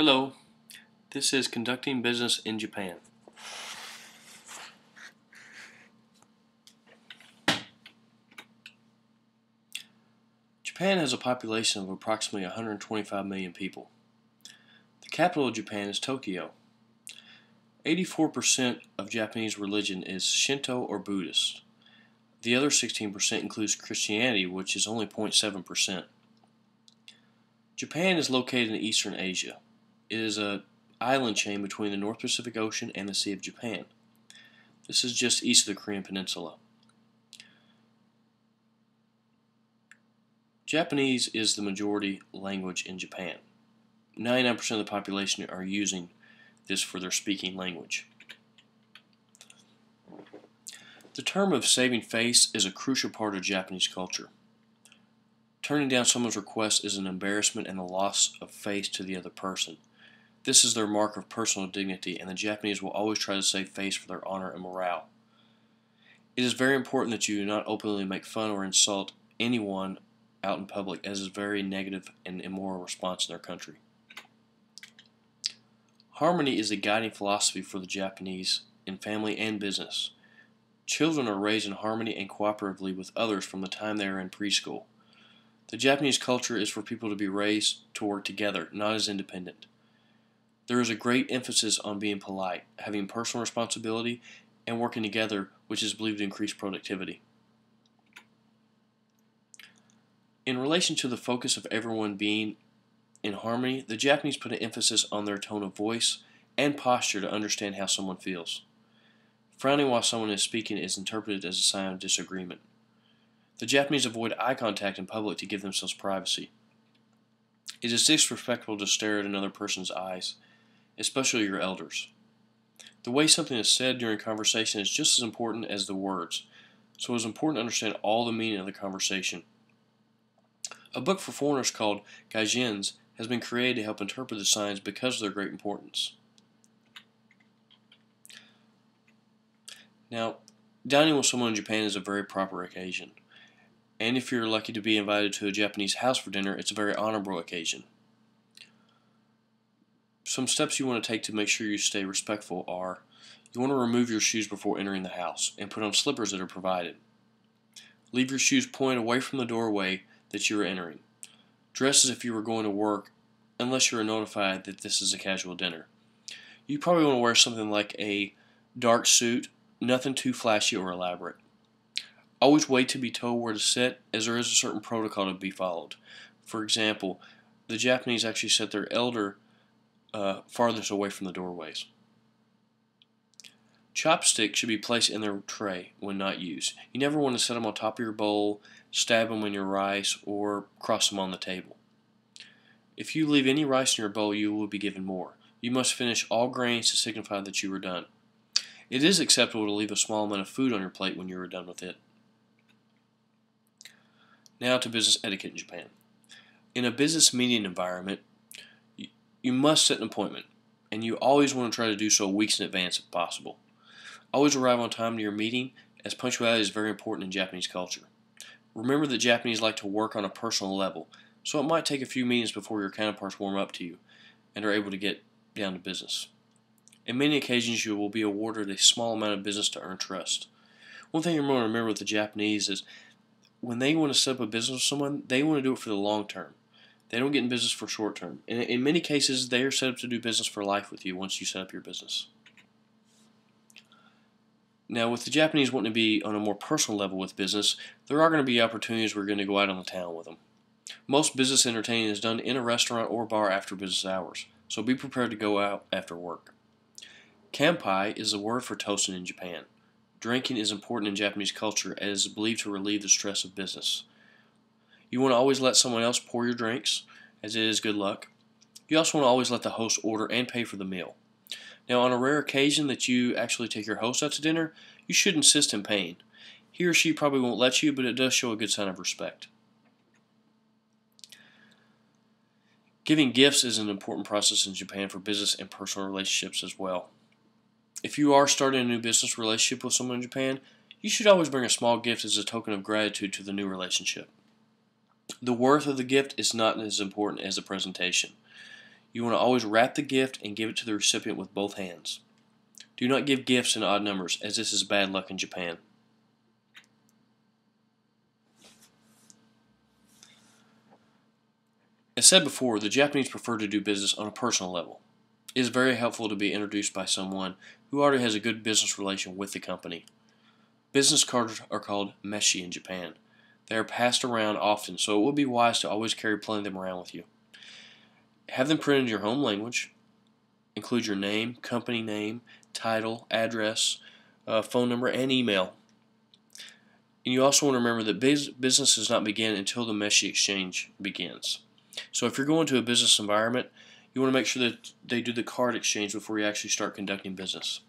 Hello, this is Conducting Business in Japan. Japan has a population of approximately 125 million people. The capital of Japan is Tokyo. 84% of Japanese religion is Shinto or Buddhist. The other 16% includes Christianity, which is only 0.7%. Japan is located in Eastern Asia. It is an island chain between the North Pacific Ocean and the Sea of Japan. This is just east of the Korean Peninsula. Japanese is the majority language in Japan. 99% of the population are using this for their speaking language. The term of saving face is a crucial part of Japanese culture. Turning down someone's request is an embarrassment and a loss of face to the other person. This is their mark of personal dignity, and the Japanese will always try to save face for their honor and morale. It is very important that you do not openly make fun or insult anyone out in public, as is a very negative and immoral response in their country. Harmony is the guiding philosophy for the Japanese in family and business. Children are raised in harmony and cooperatively with others from the time they are in preschool. The Japanese culture is for people to be raised to work together, not as independent. There is a great emphasis on being polite, having personal responsibility, and working together, which is believed to increase productivity. In relation to the focus of everyone being in harmony, the Japanese put an emphasis on their tone of voice and posture to understand how someone feels. Frowning while someone is speaking is interpreted as a sign of disagreement. The Japanese avoid eye contact in public to give themselves privacy. It is disrespectful to stare at another person's eyes, especially your elders. The way something is said during conversation is just as important as the words, so it is important to understand all the meaning of the conversation. A book for foreigners called Gaijins has been created to help interpret the signs because of their great importance. Now, dining with someone in Japan is a very proper occasion. And if you're lucky to be invited to a Japanese house for dinner, it's a very honorable occasion. Some steps you want to take to make sure you stay respectful are: you want to remove your shoes before entering the house and put on slippers that are provided. Leave your shoes pointed away from the doorway that you are entering. Dress as if you were going to work, unless you are notified that this is a casual dinner. You probably want to wear something like a dark suit, nothing too flashy or elaborate. Always wait to be told where to sit, as there is a certain protocol to be followed. For example, the Japanese actually set their elder farthest away from the doorways. Chopsticks should be placed in their tray when not used. You never want to set them on top of your bowl, stab them in your rice, or cross them on the table. If you leave any rice in your bowl, you will be given more. You must finish all grains to signify that you are done. It is acceptable to leave a small amount of food on your plate when you are done with it. Now to business etiquette in Japan. In a business meeting environment, you must set an appointment, and you always want to try to do so weeks in advance if possible. Always arrive on time to your meeting, as punctuality is very important in Japanese culture. Remember that Japanese like to work on a personal level, so it might take a few meetings before your counterparts warm up to you and are able to get down to business. In many occasions, you will be awarded a small amount of business to earn trust. One thing you're going to remember with the Japanese is when they want to set up a business with someone, they want to do it for the long term. They don't get in business for short term. And in many cases, they are set up to do business for life with you once you set up your business. Now, with the Japanese wanting to be on a more personal level with business, there are going to be opportunities where you're going to go out on the town with them. Most business entertaining is done in a restaurant or bar after business hours, so be prepared to go out after work. Kanpai is a word for toasting in Japan. Drinking is important in Japanese culture as it is believed to relieve the stress of business. You want to always let someone else pour your drinks, as it is good luck. You also want to always let the host order and pay for the meal. Now, on a rare occasion that you actually take your host out to dinner, you should insist in paying. He or she probably won't let you, but it does show a good sign of respect. Giving gifts is an important process in Japan for business and personal relationships as well. If you are starting a new business relationship with someone in Japan, you should always bring a small gift as a token of gratitude to the new relationship. The worth of the gift is not as important as the presentation. You want to always wrap the gift and give it to the recipient with both hands. Do not give gifts in odd numbers, as this is bad luck in Japan. As said before, the Japanese prefer to do business on a personal level. It is very helpful to be introduced by someone who already has a good business relation with the company. Business cards are called meshi in Japan. They are passed around often, so it would be wise to always carry plenty of them around with you. Have them printed in your home language. Include your name, company name, title, address, phone number, and email. And you also want to remember that business does not begin until the meshi exchange begins. So if you're going to a business environment, you want to make sure that they do the card exchange before you actually start conducting business.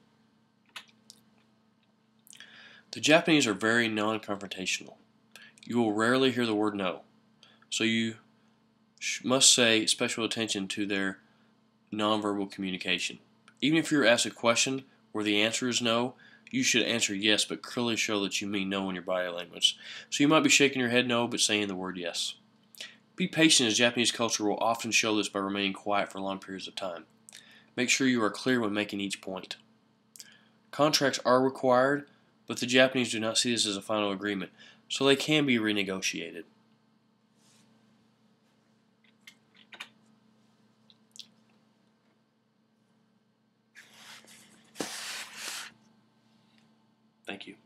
The Japanese are very non-confrontational. You will rarely hear the word no. So you must pay special attention to their nonverbal communication. Even if you're asked a question where the answer is no, you should answer yes, but clearly show that you mean no in your body language. So you might be shaking your head no, but saying the word yes. Be patient, as Japanese culture will often show this by remaining quiet for long periods of time. Make sure you are clear when making each point. Contracts are required, but the Japanese do not see this as a final agreement, so they can be renegotiated. Thank you.